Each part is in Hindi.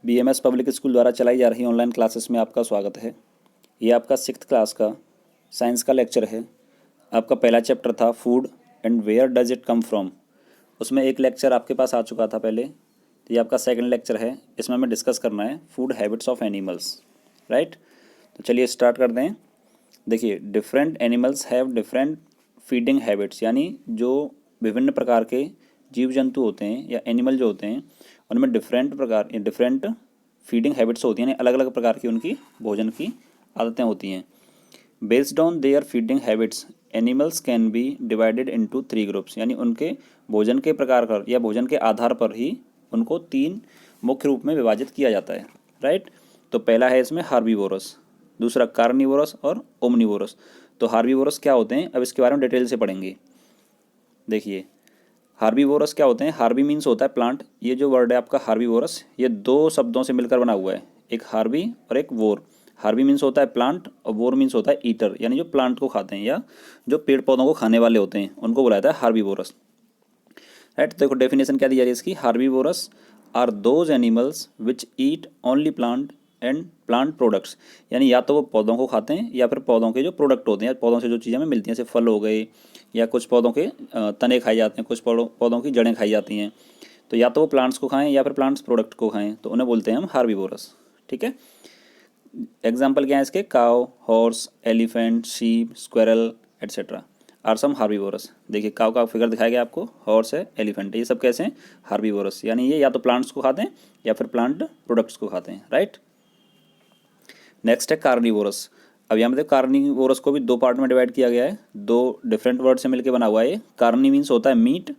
बीएमएस पब्लिक स्कूल द्वारा चलाई जा रही ऑनलाइन क्लासेस में आपका स्वागत है। ये आपका 6th क्लास का साइंस का लेक्चर है। आपका पहला चैप्टर था food and where does it come from. उसमें एक लेक्चर आपके पास आ चुका था पहले, तो ये आपका सेकंड लेक्चर है। इसमें हमें डिस्कस करना है food habits of animals, right. तो चलिए स्टार्ट कर दें। देखिए, different animals have different feeding habits, यानी जो विभिन्न प्रकार के जीव जंतु होते हैं या एनिमल जो होते हैं उनमें डिफरेंट फीडिंग हैबिट्स होती हैं, यानी अलग अलग प्रकार की उनकी भोजन की आदतें होती हैं। Based on their feeding habits animals can be divided into 3 groups, यानी उनके भोजन के प्रकार पर या भोजन के आधार पर ही उनको 3 मुख्य रूप में विभाजित किया जाता है, राइट। तो पहला है इसमें हार्बीवोरस, दूसरा कार्निवोरस और ओमनिवोरस। तो हार्बीवोरस क्या होते हैं, अब इसके बारे में डिटेल से पढ़ेंगे। देखिए, हार्बीवोरस क्या होते हैं। हार्बी मीन्स होता है प्लांट। ये जो वर्ड है आपका हार्बीवोरस, ये 2 शब्दों से मिलकर बना हुआ है, एक हार्बी और एक वोर। हार्बी मीन्स होता है प्लांट और वोर मीन्स होता है ईटर, यानी जो प्लांट को खाते हैं या जो पेड़ पौधों को खाने वाले होते हैं उनको बुलाया जाता है हार्बीवोरस, राइट। तो देखो डेफिनेशन क्या दी जा रही है इसकी। Herbivorous are those animals which eat only plant and plant products, यानी या तो वो पौधों को खाते हैं या फिर पौधों के जो प्रोडक्ट होते हैं, पौधों से जो चीज़ें हमें मिलती हैं, जैसे फल हो गए या कुछ पौधों के तने खाए जाते हैं, कुछ पौधों की जड़ें खाई जाती हैं। तो या तो वो प्लांट्स को खाएं या फिर प्लांट्स प्रोडक्ट को खाएं, तो उन्हें बोलते हैं हम हार्बीवोरस, ठीक है। एग्जाम्पल क्या है इसके, cow, horse, elephant, sheep, squirrel etcetera are some herbivorous. देखिए, काव का फिगर दिखाया गया आपको, हॉर्स है, एलिफेंट है, ये सब कैसे हैं, हार्बीवोरस, यानी ये या तो प्लांट्स को खाते हैं या फिर प्लांट प्रोडक्ट्स को खाते हैं, राइट। नेक्स्ट है कार्निवोरस। अब यहाँ पे देखो, कार्निवोरस को भी 2 पार्ट में डिवाइड किया गया है, 2 डिफरेंट वर्ड से मिलकर बना हुआ है। कार्नी मीन्स होता है मीट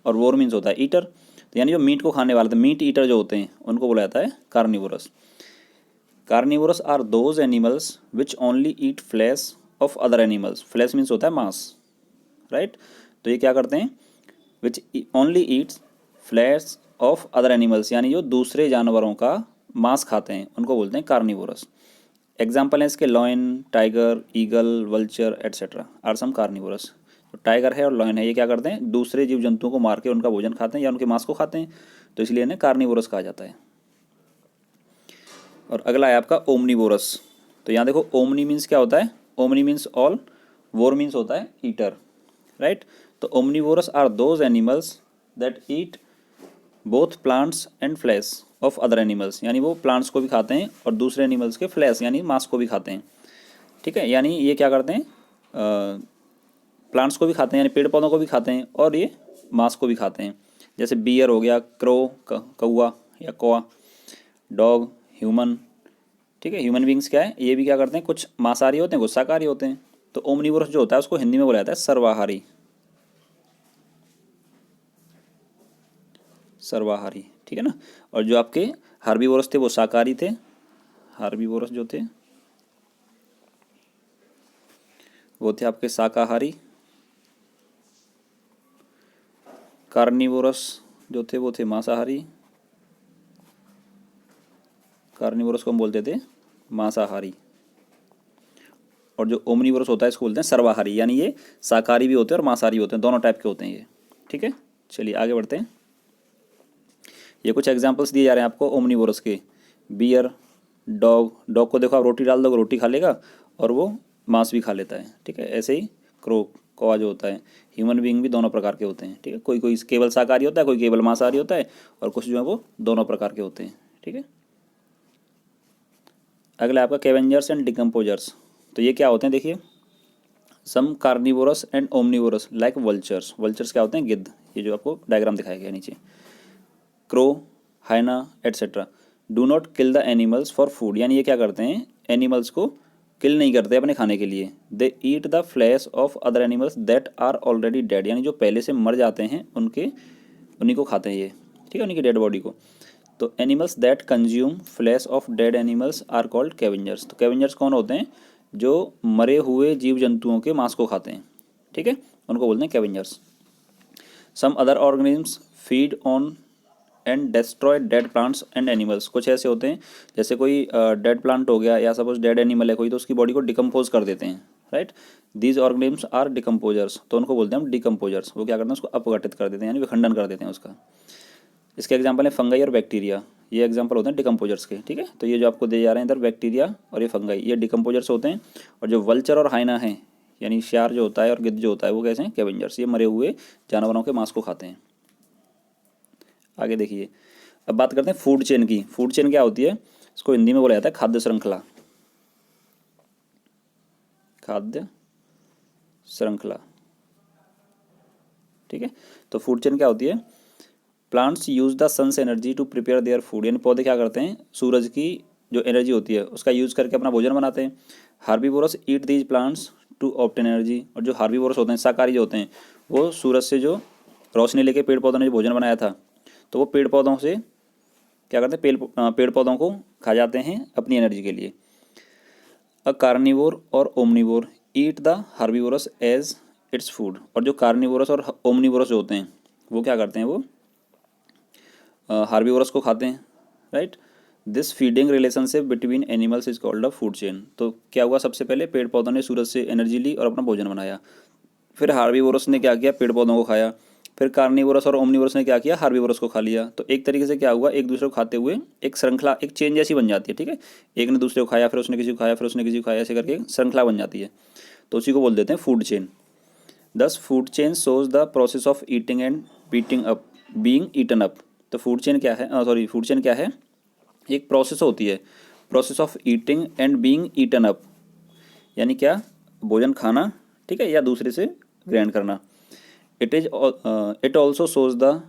और वोर मीन्स होता है ईटर, तो यानी जो मीट को खाने वाले थे, मीट ईटर जो होते हैं उनको बोला जाता है carnivorous. Carnivorous are those animals which only eat flesh of other animals. Flesh means होता है मांस, राइट। तो ये क्या करते हैं, which only eats flesh of other animals, यानी जो दूसरे जानवरों का मांस खाते हैं उनको बोलते हैं कार्निवोरस। एग्जाम्पल है इसके lion, tiger, eagle, vulture etcetera are some carnivorous. तो टाइगर है और लॉयन है, ये क्या करते हैं, दूसरे जीव जंतुओं को मार के उनका भोजन खाते हैं या उनके मांस को खाते हैं, तो इसलिए इन्हें कार्निवोरस कहा जाता है। और अगला है आपका ओमनिवोरस। तो यहाँ देखो, ओमनी मीन्स क्या होता है, omni means all, vore means होता है ईटर, राइट। तो omnivorous are those animals that eat both plants and flesh of other animals, यानी वो प्लांट्स को भी खाते हैं और दूसरे एनिमल्स के फ्लैश यानी मांस को भी खाते हैं, ठीक है। यानी ये क्या करते हैं, प्लांट्स को भी खाते हैं, यानी पेड़ पौधों को भी खाते हैं और ये मांस को भी खाते हैं। जैसे बियर हो गया, क्रो कौआ या कौआ, डॉग, ह्यूमन, ठीक है। ह्यूमन बींग्स क्या है, ये भी क्या करते हैं, कुछ मांसाहारी होते हैं, कुछ शाकाहारी होते हैं। तो ओमनिवोरस जो होता है उसको हिंदी में बोला जाता है सर्वाहारी, सर्वाहारी, ठीक है ना। और जो आपके हार्बीवोरस थे वो शाकाहारी थे, हार्बीवोरस जो थे वो थे आपके शाकाहारी। कार्निवोरस जो थे वो थे मांसाहारी, कार्निवोरस को हम बोलते थे मांसाहारी। और जो ओमनिवोरस होता है इसको बोलते हैं सर्वाहारी, यानी ये शाकाहारी भी होते हैं और मांसाहारी होते हैं, दोनों टाइप के होते हैं ये, ठीक है। चलिए आगे बढ़ते हैं। ये कुछ एग्जांपल्स दिए जा रहे हैं आपको ओमनिवोरस के। बियर, डॉग, डॉग को देखो आप रोटी डाल दो रोटी खा लेगा और वो मांस भी खा लेता है, ठीक है। ऐसे ही क्रो, कौवा जो होता है। ह्यूमन बीइंग भी दोनों प्रकार के होते हैं, ठीक है। कोई कोई केवल शाकाहारी होता है, कोई केवल मांसाहारी होता है, और कुछ जो है वो दोनों प्रकार के होते हैं, ठीक है। अगला आपका कैवेंजर्स एंड डिकम्पोजर्स। तो ये क्या होते हैं, देखिए, some carnivorous and omnivorous like vultures. Vultures क्या होते हैं, गिद्ध, ये जो आपको डायग्राम दिखाया गया है नीचे। Crow, hyena etcetera do not kill the animals for food, यानी ये क्या करते हैं, एनिमल्स को किल नहीं करते अपने खाने के लिए। They eat the flesh of other animals that are already dead, यानी जो पहले से मर जाते हैं उन्हीं को खाते हैं ये, ठीक है, उन्हीं की डेड बॉडी को। तो animals that consume flesh of dead animals are called scavengers. तो कैवेंजर्स कौन होते हैं, जो मरे हुए जीव जंतुओं के मांस को खाते हैं, ठीक है, उनको बोलते हैं scavengers. Some other organisms feed on and destroy dead plants and animals. कुछ ऐसे होते हैं, जैसे कोई डेड प्लांट हो गया या सपोज डेड एनिमल है कोई, तो उसकी बॉडी को डिकम्पोज कर देते हैं, right. These organisms are decomposers, तो उनको बोलते हैं हम डिकम्पोजर्स। वो क्या करते हैं, उसको अपघटित कर देते हैं, यानी विखंडन कर देते हैं उसका। इसके एग्जाम्पल है फंगाई और बैक्टीरिया। ये एग्जांपल होते हैं डिकम्पोजर्स के, ठीक है। तो ये जो आपको दिए जा रहे हैं इधर बैक्टीरिया और ये फंगाई, ये डिकम्पोजर्स होते हैं। और जो वल्चर और हाइना हैं, यानी श्यार जो होता है और गिद्ध जो होता है, वो कैसे हैं, कैवेंजर्स। ये मरे हुए जानवरों के मांस को खाते हैं। आगे देखिए, अब बात करते हैं फूड चेन की। फूड चेन क्या होती है, इसको हिंदी में बोला जाता है खाद्य श्रृंखला। खाद्य श्रृंखला, ठीक है। तो फूड चेन क्या होती है, plants use the sun's energy to prepare their food, यानी पौधे क्या करते हैं, सूरज की जो एनर्जी होती है उसका यूज़ करके अपना भोजन बनाते हैं। Herbivorous eat these plants to obtain energy, और जो हार्बीवोरस होते हैं, शाकाहारी जो होते हैं, वो सूरज से जो रोशनी लेके पेड़ पौधों ने जो भोजन बनाया था, तो वो पेड़ पौधों से क्या करते हैं, पेड़ पौधों को खा जाते हैं अपनी एनर्जी के लिए। अ कार्निवोर और omnivore eat the herbivorous as its food, और जो कार्निवोरस और ओमनिवोरस जो होते हैं वो क्या करते हैं, वो हार्बीवोरस को खाते हैं, right. This feeding relationship between animals is called a food chain. तो क्या हुआ, सबसे पहले पेड़ पौधों ने सूरज से एनर्जी ली और अपना भोजन बनाया, फिर हार्बीवोरस ने क्या किया, पेड़ पौधों को खाया, फिर कार्निवोरस और ओमनिवोरस ने क्या किया, हार्बीवोरस को खा लिया। तो एक तरीके से क्या हुआ, एक दूसरे को खाते हुए एक श्रृंखला, एक चेन जैसी बन जाती है, ठीक है। एक ने दूसरे को खाया, फिर उसने किसी को खाया, फिर उसने किसी को खाया, ऐसे करके एक श्रृंखला बन जाती है। तो उसी को बोल देते हैं food chain. This food chain shows the process of eating and beating up, being eaten up. तो फूड चेन क्या है, फूड चेन क्या है, एक प्रोसेस होती है, process of eating and being eaten up, यानी क्या, भोजन खाना, ठीक है, या दूसरे से ग्रहण करना। It also shows the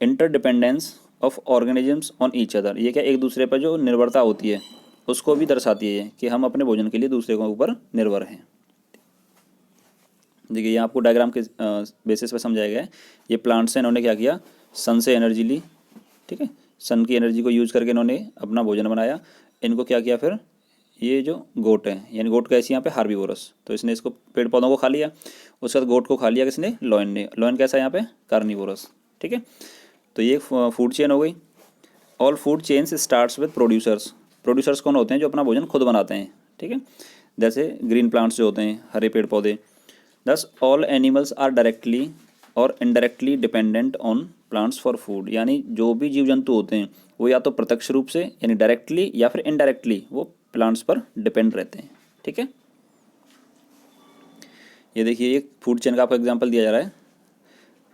interdependence of organisms on each other. ये क्या, एक दूसरे पर जो निर्भरता होती है उसको भी दर्शाती है कि हम अपने भोजन के लिए दूसरे के ऊपर निर्भर हैं। देखिए ये आपको डायग्राम के बेसिस पे समझाया गया है। ये प्लांट्स हैं, इन्होंने क्या किया, सन से एनर्जी ली, ठीक है, सन की एनर्जी को यूज करके इन्होंने अपना भोजन बनाया। इनको क्या किया, फिर ये जो गोट है, यानी गोट कैसी यहाँ पे, हार्बीवोरस, तो इसने इसको पेड़ पौधों को खा लिया। उसके बाद गोट को खा लिया किसने, लॉयन ने। लॉयन कैसा है यहाँ पे, कार्निवोरस, ठीक है। तो ये फूड चेन हो गई। All food chains starts with producers. Producers कौन होते हैं, जो अपना भोजन खुद बनाते हैं, ठीक है। जैसे ग्रीन प्लांट्स जो होते हैं, हरे पेड़ पौधे। दस ऑल एनिमल्स आर डायरेक्टली और indirectly dependent on plants for food, यानी जो भी जीव जंतु होते हैं वो या तो प्रत्यक्ष रूप से यानी डायरेक्टली या फिर इनडायरेक्टली वो प्लांट्स पर डिपेंड रहते हैं, ठीक है। ये देखिए एक फूड चेन का आपको एग्जांपल दिया जा रहा है।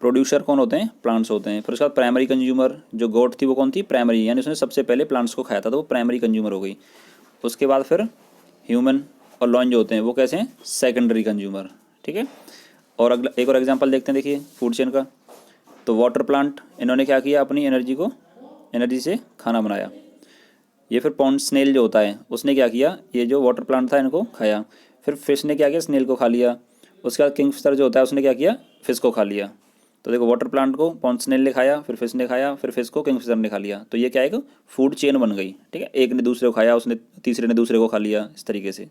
प्रोड्यूसर कौन होते हैं, प्लांट्स होते हैं। फिर उसके बाद प्राइमरी कंज्यूमर, जो गोट थी वो कौन थी, प्राइमरी, यानी उसने सबसे पहले प्लांट्स को खाया था तो वो प्राइमरी कंज्यूमर हो गई। उसके बाद फिर ह्यूमन और लॉयन जो होते हैं वो कैसे हैं, सेकेंडरी कंज्यूमर, ठीक है। और अगला एक और एग्जांपल देखते हैं, देखिए फूड चेन का। तो वाटर प्लांट, इन्होंने क्या किया, अपनी एनर्जी से खाना बनाया। ये फिर पॉन्ड स्नेल जो होता है उसने क्या किया, ये जो वाटर प्लांट था इनको खाया। फिर फिश ने क्या किया, स्नेल को खा लिया। उसके बाद किंगफिशर जो होता है उसने क्या किया, फिश को खा लिया। तो देखो वाटर प्लांट को पॉन्ड स्नेल ने खाया, फिर फिश ने खाया, फिर फिश को किंगफिशर ने खा लिया। तो ये क्या है, एक फूड चेन बन गई, ठीक है। एक ने दूसरे को खाया, उसने तीसरे ने दूसरे को खा लिया, इस तरीके से।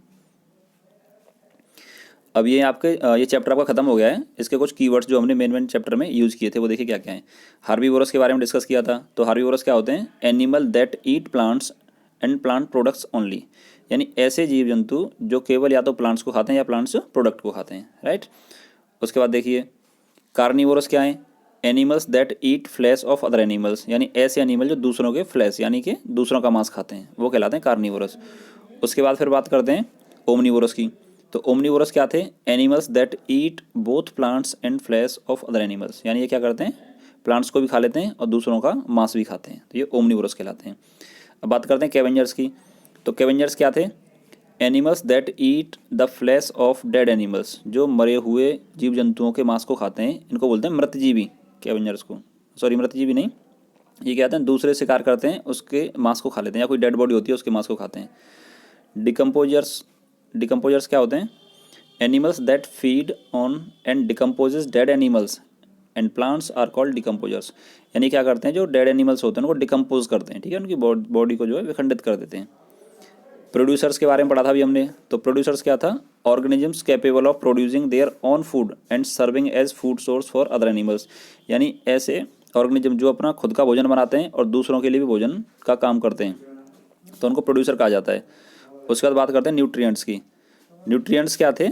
अब ये आपके ये चैप्टर आपका खत्म हो गया है। इसके कुछ कीवर्ड्स जो हमने मेन चैप्टर में यूज़ किए थे वो देखिए क्या क्या हैं। हार्बीवोरस के बारे में डिस्कस किया था। तो हार्बीवोरस क्या होते हैं, animal that eat plants and plant products only, यानी ऐसे जीव जंतु जो केवल या तो प्लांट्स को खाते हैं या प्लांट्स प्रोडक्ट को खाते हैं, राइट। उसके बाद देखिए कार्निवोरस क्या है, animals that eat flesh of other animals, यानी ऐसे एनिमल जो दूसरों के फ्लैश यानी कि दूसरों का मांस खाते हैं वो कहलाते हैं कार्निवोरस। उसके बाद फिर बात करते हैं ओमनिवोरस की। तो ओमनिवोरस क्या थे, animals that eat both plants and flesh of other animals, यानी ये क्या करते हैं, प्लांट्स को भी खा लेते हैं और दूसरों का मांस भी खाते हैं, तो ये ओमनिवोरस कहलाते हैं। अब बात करते हैं कैवेंजर्स की। तो कैवेंजर्स क्या थे, animals that eat the flesh of dead animals, जो मरे हुए जीव जंतुओं के मांस को खाते हैं, इनको बोलते हैं मृतजीवी, कैवेंजर्स को। सॉरी मृतजीवी नहीं, ये क्या कहते हैं, दूसरे शिकार करते हैं उसके मांस को खा लेते हैं, या कोई डेड बॉडी होती है उसके मांस को खाते हैं। डिकम्पोजर्स क्या होते हैं, animals that feed on and decomposes dead animals and plants are called decomposers, यानी क्या करते हैं, जो डेड एनिमल्स होते हैं उनको डिकम्पोज करते हैं, ठीक है, उनकी बॉडी को जो है विखंडित कर देते हैं। प्रोड्यूसर्स के बारे में पढ़ा था अभी हमने। तो प्रोड्यूसर्स क्या था, organisms capable of producing their own food and serving as food source for other animals, यानी ऐसे ऑर्गेनिज्म जो अपना खुद का भोजन बनाते हैं और दूसरों के लिए भी भोजन का काम करते हैं, तो उनको प्रोड्यूसर कहा जाता है। उसके बाद बात करते हैं न्यूट्रिएंट्स की। न्यूट्रिएंट्स क्या थे,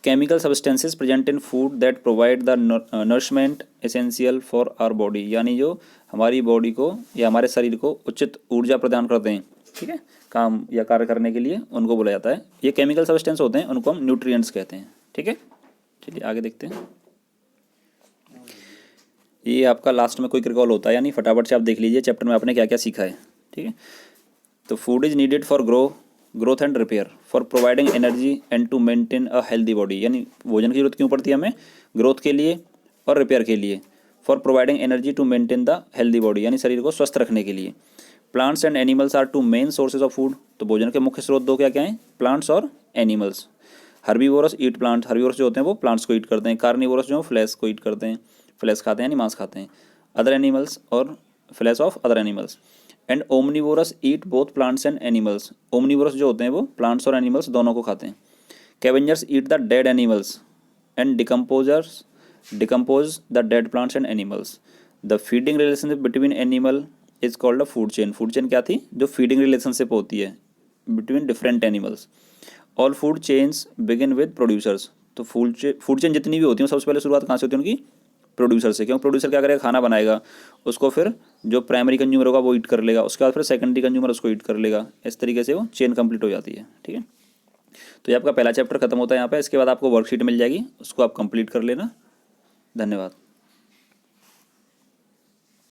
chemical substances present in food that provide the nourishment essential for our body, यानी जो हमारी बॉडी को या हमारे शरीर को उचित ऊर्जा प्रदान करते हैं, ठीक है, काम या कार्य करने के लिए, उनको बोला जाता है। ये केमिकल सब्सटेंस होते हैं, उनको हम न्यूट्रिएंट्स कहते हैं, ठीक है। चलिए आगे देखते हैं। ये आपका लास्ट में क्विक रिकॉल होता है, यानी फटाफट से आप देख लीजिए चैप्टर में आपने क्या क्या सीखा है, ठीक है। तो food is needed for growth and repair, for providing energy and to maintain a healthy body, यानी भोजन की जरूरत क्यों पड़ती है हमें? ग्रोथ के लिए और रिपेयर के लिए। For providing energy to maintain the healthy body, यानी शरीर को स्वस्थ रखने के लिए। Plants and animals are two main sources of food, तो भोजन के मुख्य स्रोत दो क्या क्या हैं? प्लांट्स और animals. Herbivorous eat plant, herbivorous जो होते हैं वो प्लांट्स को ईट करते हैं। कार्निवोरस जो फ्लैश को ईट करते हैं, फ्लैश खाते हैं यानी मांस खाते हैं। अदर एनिमल्स और flash of other animals. And omnivorous eat both plants and animals, omnivorous जो होते हैं वो प्लांट्स और एनिमल्स दोनों को खाते हैं। Scavengers eat the dead animals and decompose the dead plants and animals. The feeding relationship between animal is called a food chain. Food chain क्या थी? जो फीडिंग रिलेशनशिप होती है between different animals. All food chains begin with producers, तो फूड चेन जितनी भी होती हैं सबसे पहले शुरुआत कहाँ से होती है उनकी? प्रोड्यूसर से। क्योंकि प्रोड्यूसर क्या करेगा? खाना बनाएगा, उसको फिर जो प्राइमरी कंज्यूमर होगा वो ईट कर लेगा, उसके बाद फिर सेकेंडरी कंज्यूमर उसको ईट कर लेगा। इस तरीके से वो चेन कंप्लीट हो जाती है, ठीक है। तो ये आपका पहला चैप्टर खत्म होता है यहाँ पे। इसके बाद आपको वर्कशीट मिल जाएगी, उसको आप कंप्लीट कर लेना। धन्यवाद।